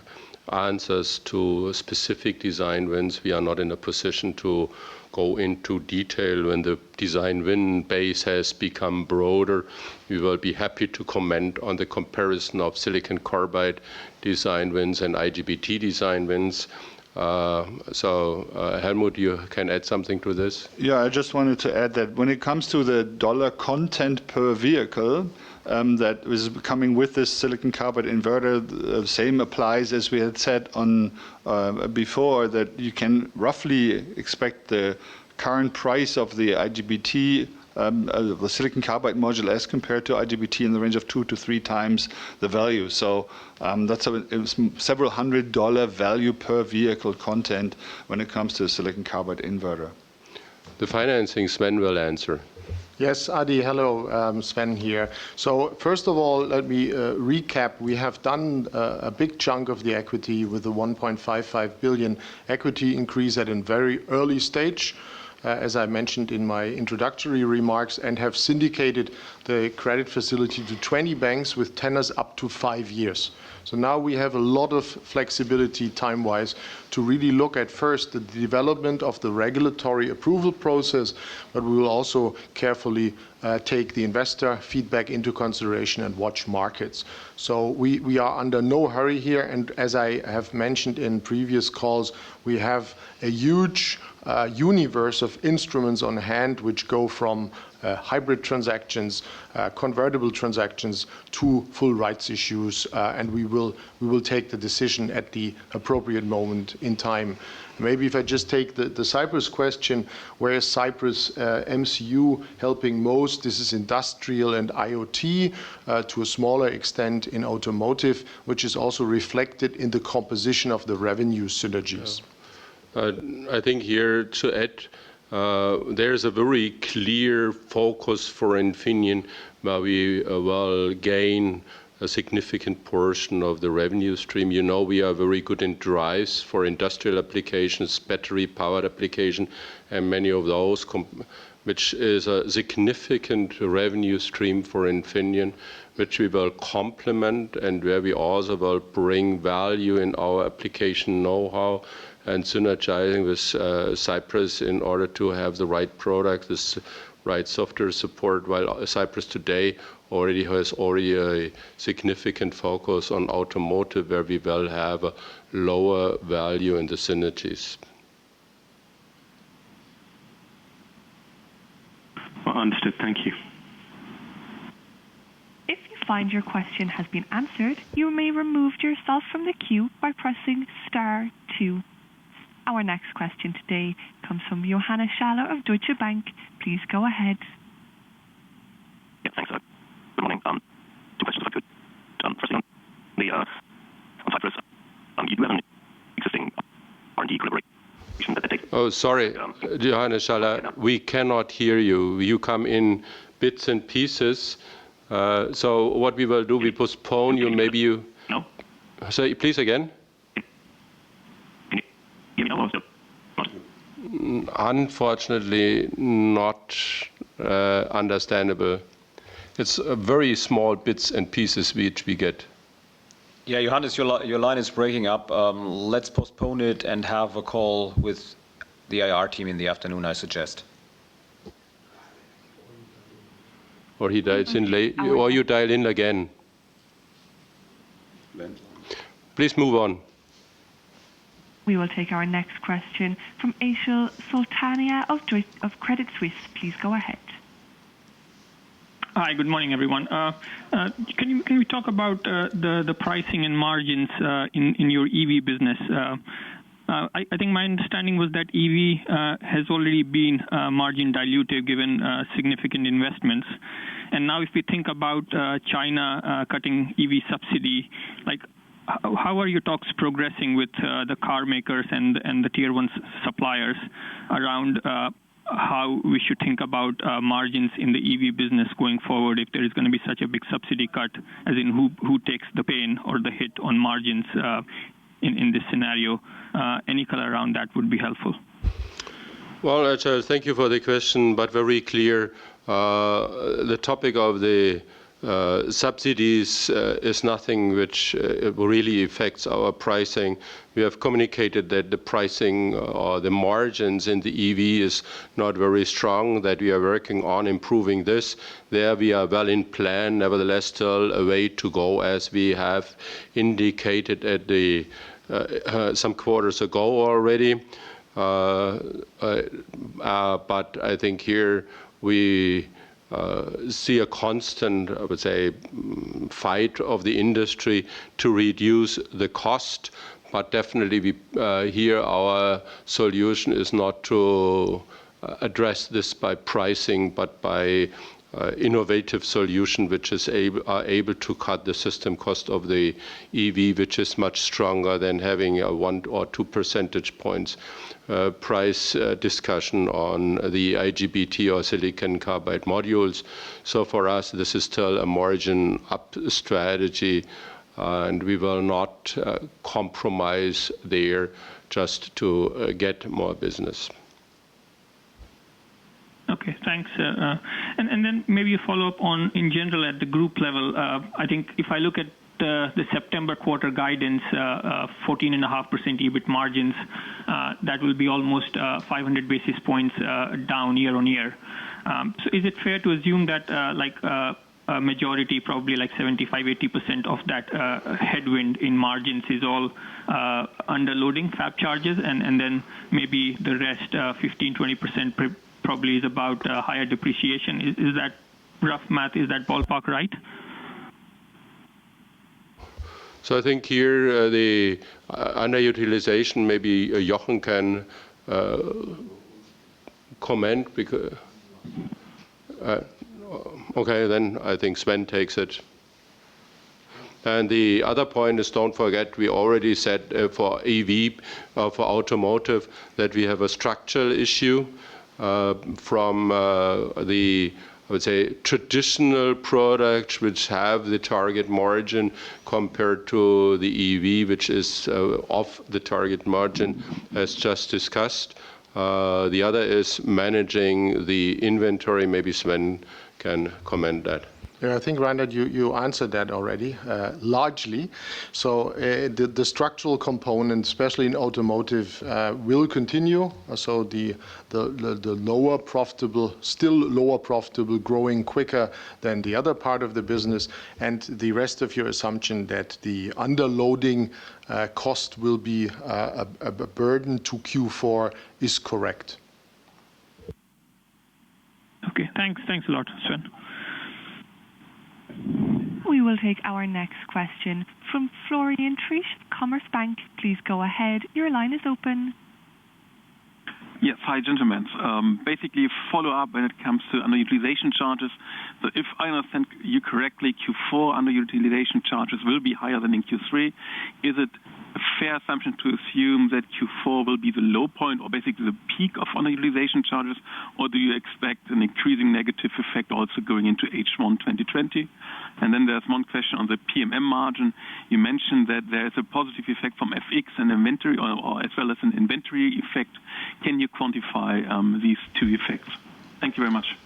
answers to specific design wins. We are not in a position to go into detail. When the design win base has become broader, we will be happy to comment on the comparison of silicon carbide design wins and IGBT design wins. So Helmut, you can add something to this? Yeah, I just wanted to add that when it comes to the dollar content per vehicle that is coming with this silicon carbide inverter, the same applies as we had said on before, that you can roughly expect the current price of the IGBT the silicon carbide module as compared to IGBT in the range of 2 to 3 times the value. So that's several $100 value per vehicle content when it comes to a silicon carbide inverter. The financing, Sven will answer. Yes, Adi, hello, Sven here. So first of all, let me recap. We have done a big chunk of the equity with the 1.55 billion equity increase at a very early stage, as I mentioned in my introductory remarks, and have syndicated the credit facility to 20 banks with tenors up to 5 years. So now we have a lot of flexibility time-wise to really look at first the development of the regulatory approval process, but we will also carefully take the investor feedback into consideration and watch markets. So we are under no hurry here, and as I have mentioned in previous calls, we have a huge universe of instruments on hand which go from hybrid transactions, convertible transactions to full rights issues, and we will take the decision at the appropriate moment in time. Maybe if I just take the Cyprus question, where is Cyprus MCU helping most? This is industrial and IoT, to a smaller extent in automotive, which is also reflected in the composition of the revenue synergies. I think here to add, there's a very clear focus for Infineon where we will gain a significant portion of the revenue stream. You know, we are very good in drives for industrial applications, battery-powered application, and many of those, which is a significant revenue stream for Infineon, which we will complement and where we also will bring value in our application know-how and synergizing with Cyprus in order to have the right product, this right software support, while Cyprus today already has a significant focus on automotive where we will have a lower value in the synergies. Understood, thank you. If you find your question has been answered, you may remove yourself from the queue by pressing star 2. Our next question today comes from Johannes Schaller of Deutsche Bank. Please go ahead. Yeah, thanks. Good morning. 2 questions if I could. Firstly, on Cyprus, you do have an existing R&D collaboration that they take. Oh, sorry, Johannes Schaller, we cannot hear you. You come in bits and pieces. So what we will do, we postpone you. Maybe you. No. Say, please again. Unfortunately, not understandable. It's very small bits and pieces which we get. Yeah, Johannes, your line is breaking up. Let's postpone it and have a call with the IR team in the afternoon, I suggest. Or he dials in late, or you dial in again. Please move on. We will take our next question from Achal Sultania of Credit Suisse. Please go ahead. Hi, good morning, everyone. Can we talk about the pricing and margins in your EV business? I think my understanding was that EV has already been margin dilutive given significant investments. And now if we think about China cutting EV subsidy, like how are your talks progressing with the car makers and the tier 1 suppliers around how we should think about margins in the EV business going forward if there is going to be such a big subsidy cut, as in who takes the pain or the hit on margins in this scenario? Any color around that would be helpful. Well, Achal, thank you for the question, but very clear. The topic of the subsidies is nothing which really affects our pricing. We have communicated that the pricing or the margins in the EV is not very strong, that we are working on improving this. There we are well in plan, nevertheless still a way to go as we have indicated at the some quarters ago already. But I think here we see a constant, I would say, fight of the industry to reduce the cost. But definitely, here our solution is not to address this by pricing, but by innovative solution which is able to cut the system cost of the EV, which is much stronger than having a 1 or 2 percentage points price discussion on the IGBT or silicon carbide modules. So for us, this is still a margin up strategy, and we will not compromise there just to get more business. Okay, thanks. And then maybe a follow-up on, in general, at the group level. I think if I look at the September quarter guidance, 14.5% EBIT margins, that will be almost 500 basis points down year on year. So is it fair to assume that a majority, probably like 75-80% of that headwind in margins is all underloading fab charges, and then maybe the rest, 15-20%, probably is about higher depreciation? Is that rough math? Is that ballpark right? So I think here the underutilization, maybe Jochen can comment. Because, okay, then I think Sven takes it. And the other point is, don't forget, we already said for EV, for automotive, that we have a structural issue from the, I would say, traditional products which have the target margin compared to the EV, which is off the target margin, as just discussed. The other is managing the inventory. Maybe Sven can comment that. Yeah, I think, Reinhard, you answered that already, largely. So the structural component, especially in automotive, will continue. So the lower profitable, still lower profitable, growing quicker than the other part of the business. And the rest of your assumption that the underloading cost will be a burden to Q4 is correct. Okay, thanks a lot, Sven. We will take our next question from Florian Treisch, Commerzbank. Please go ahead. Your line is open. Yes, hi, gentlemen. Basically, follow up when it comes to underutilization charges. So if I understand you correctly, Q4 underutilization charges will be higher than in Q3. Is it a fair assumption to assume that Q4 will be the low point or basically the peak of underutilization charges, or do you expect an increasing negative effect also going into H1 2020? And then there's one question on the PMM margin. You mentioned that there is a positive effect from FX and inventory, or as well as an inventory effect. Can you quantify these two effects? Thank you very much.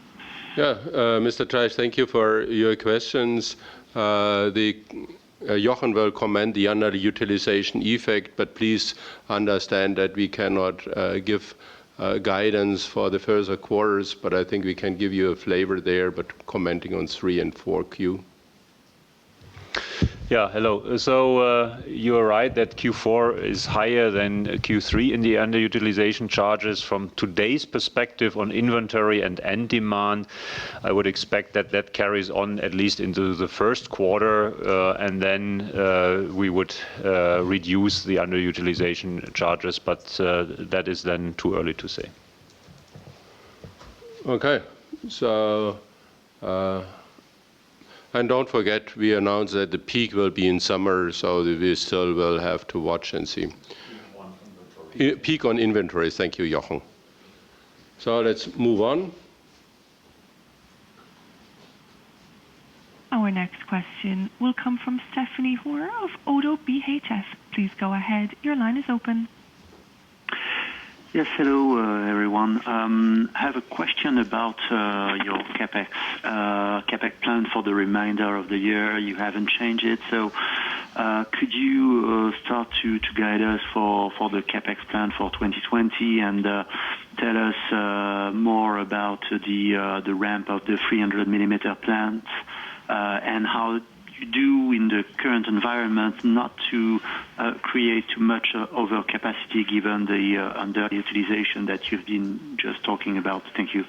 Yeah, Mr. Treisch, thank you for your questions. Jochen will comment the underutilization effect, but please understand that we cannot give guidance for the further quarters, but I think we can give you a flavor there, but commenting on 3 and 4Q. Yeah, hello. So you are right that Q4 is higher than Q3 in the underutilization charges. From today's perspective on inventory and end demand, I would expect that that carries on at least into the first quarter, and then we would reduce the underutilization charges, but that is then too early to say. Okay, so and don't forget, we announced that the peak will be in summer, so we still will have to watch and see. Peak on inventories. Thank you, Jochen. So let's move on. Our next question will come from Stephanie Hoare of ODDO BHF. Please go ahead. Your line is open. Yes, hello everyone. I have a question about your CapEx plan for the remainder of the year. You haven't changed it, so could you start to guide us for the CapEx plan for 2020 and tell us more about the ramp of the 300 millimeter plant and how you do in the current environment not to create too much overcapacity given the underutilization that you've been just talking about. Thank you.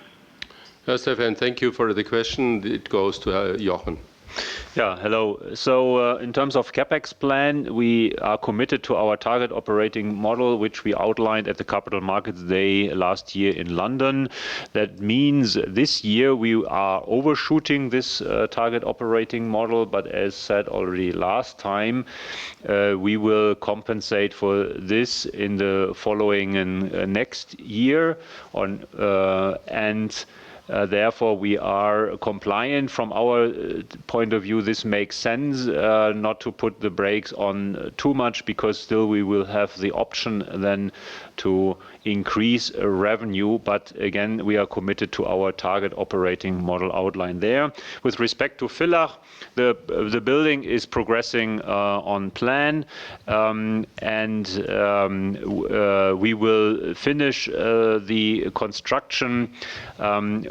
Stefan, thank you for the question. It goes to Jochen. Yeah, hello. So in terms of CapEx plan, we are committed to our target operating model, which we outlined at the Capital Markets Day last year in London. That means this year we are overshooting this target operating model, but as said already last time, we will compensate for this in the following and next year and therefore, we are compliant. From our point of view, this makes sense not to put the brakes on too much because still we will have the option then to increase revenue. But again, we are committed to our target operating model outlined there. With respect to Villach, the building is progressing on plan, and we will finish the construction.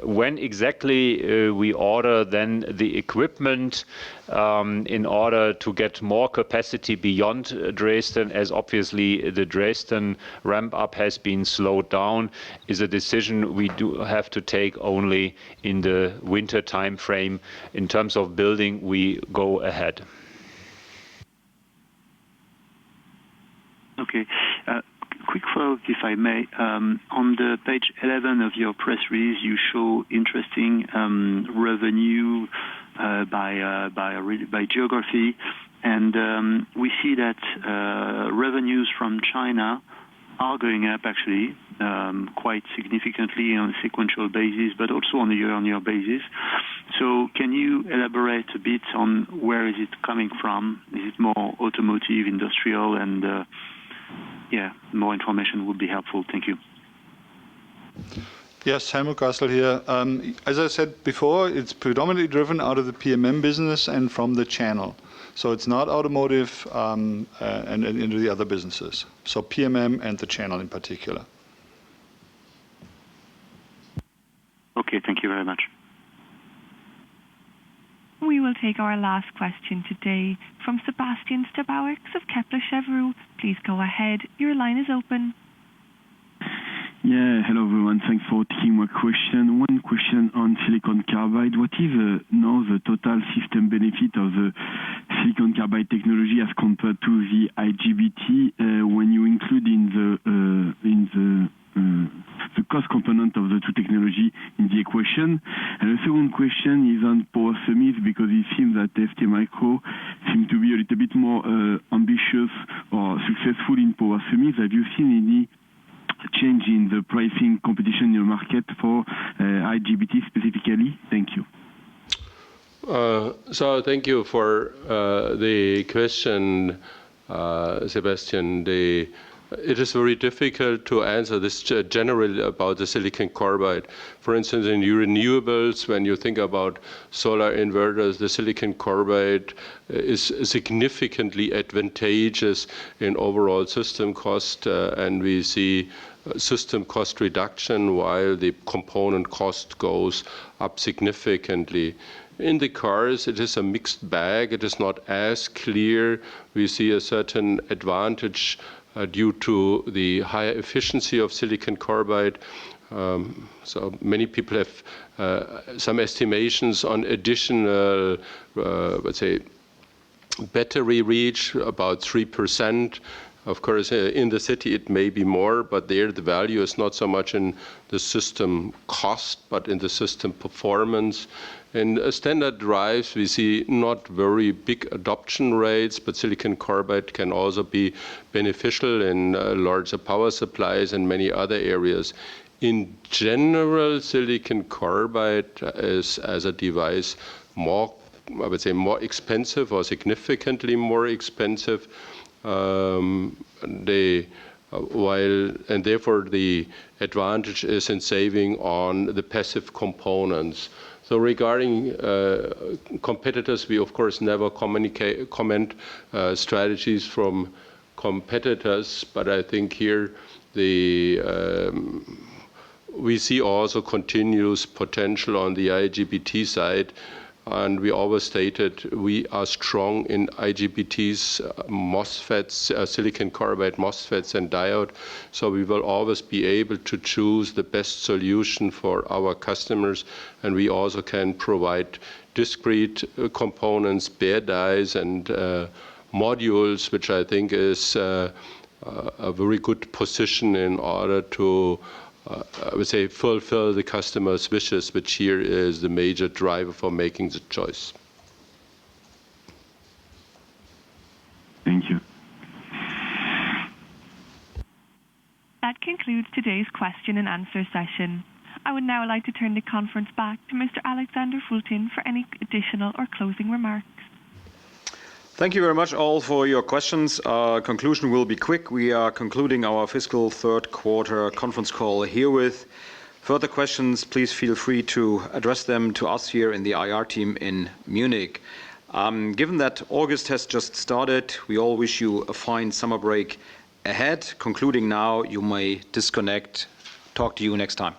When exactly we order then the equipment in order to get more capacity beyond Dresden, as obviously the Dresden ramp-up has been slowed down, is a decision we do have to take only in the winter time frame. In terms of building, we go ahead. Okay. Quick follow-up, if I may. On the page 11 of your press release, you show interesting revenue by geography, and we see that revenues from China are going up actually quite significantly on a sequential basis, but also on a year-on-year basis. So can you elaborate a bit on where is it coming from? Is it more automotive, industrial, and yeah, more information would be helpful. Thank you. Yes, Helmut Gassel here. As I said before, it's predominantly driven out of the PMM business and from the channel. So it's not automotive and into the other businesses. So PMM and the channel in particular. Okay, thank you very much. We will take our last question today from Sebastian Stabowicz of Kepler Cheuvreux. Please go ahead. Your line is open. Yeah, hello everyone. Thanks for taking my question. One question on silicon carbide. What is now the total system benefit of the silicon carbide technology as compared to the IGBT when you include in the cost component of the two technology in the equation? And the second question is on power semis, because it seems that ST Micro seems to be a little bit more ambitious or successful in power semis. Have you seen any change in the pricing competition in your market for IGBT specifically? Thank you. So thank you for the question, Sebastian. It is very difficult to answer this generally about the silicon carbide. For instance, in renewables, when you think about solar inverters, the silicon carbide is significantly advantageous in overall system cost, and we see system cost reduction while the component cost goes up significantly. In the cars, it is a mixed bag. It is not as clear. We see a certain advantage due to the higher efficiency of silicon carbide. So many people have some estimations on additional, let's say, battery reach, about 3%. Of course, in the city it may be more, but there the value is not so much in the system cost, but in the system performance. In standard drives, we see not very big adoption rates, but silicon carbide can also be beneficial in larger power supplies and many other areas. In general, silicon carbide is, as a device, more, I would say, more expensive or significantly more expensive. And therefore the advantage is in saving on the passive components. So regarding competitors, we of course never comment strategies from competitors, but I think here we see also continuous potential on the IGBT side. And we always stated we are strong in IGBTs, MOSFETs, silicon carbide MOSFETs and diode. So we will always be able to choose the best solution for our customers. And we also can provide discrete components, bare dies, and modules, which I think is a very good position in order to I would say fulfill the customer's wishes, which here is the major driver for making the choice. Thank you. That concludes today's question and answer session. I would now like to turn the conference back to Mr. Alexander Fultin for any additional or closing remarks. Thank you very much all for your questions. Conclusion will be quick. We are concluding our fiscal third quarter conference call herewith. Further questions, please feel free to address them to us here in the IR team in Munich. Given that August has just started, we all wish you a fine summer break ahead. Concluding now, you may disconnect. Talk to you next time.